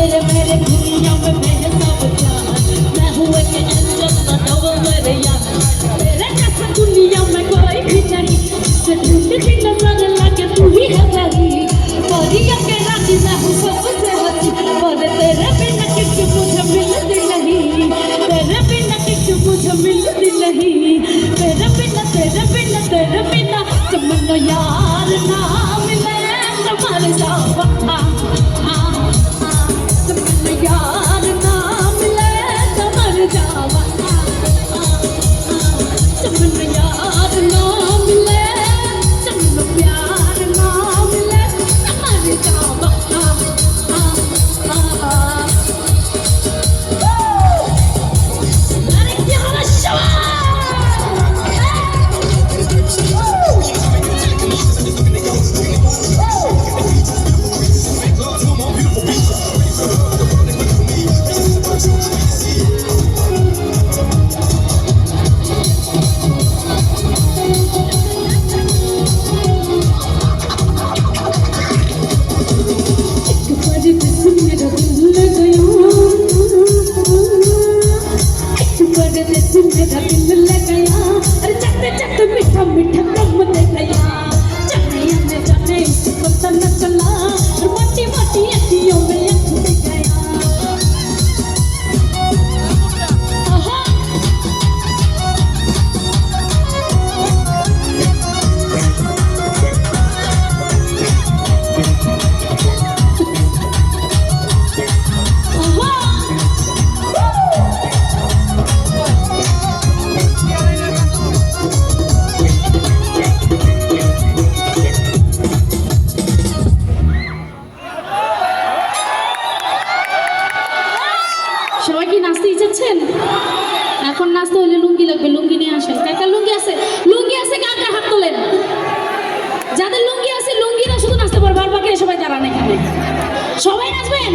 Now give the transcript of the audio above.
तेरे मेरे दुनिया में बेहिसाब प्यार मैं हूँ एक एंजल ना डबल मेरे यार तेरे जैसा दुनिया में कोई भी नहीं से ढूंढती नजर लगे तू ही है वही परिया के रानी मैं हूँ सबसे हंसी पर तेरे बिना किसी मुझे मिलती नहीं तेरे बिना किसी मुझे मिलती नहीं तेरे बिना तमन्ना यार ना मिले तो मर जावा तमन्ना यार ना मिले तो मर जावा तमन्ना यार ना मिले तमन्ना प्यार ना मिले तो मर जावा अरे क्या मेरा दिल लग गया अरे चटते चटते मीठा मीठा कम दे गया चटनिया में जाने इसको पता न चला और मोटी मोटी अखियों में अख दे गया সবাই কি নাচতে ইচ্ছাচ্ছেন এখন নাচতে হলে লুঙ্গি লাগবে লুঙ্গি নিয়ে আসেন কাকা লুঙ্গি আছে কাকা হাত তোলেন যাদের লুঙ্গি আছে লুঙ্গিরা শুধু নাচতে পারবে আর বাকি সবাই দাঁড়ান এখানে সবাই নাচবেন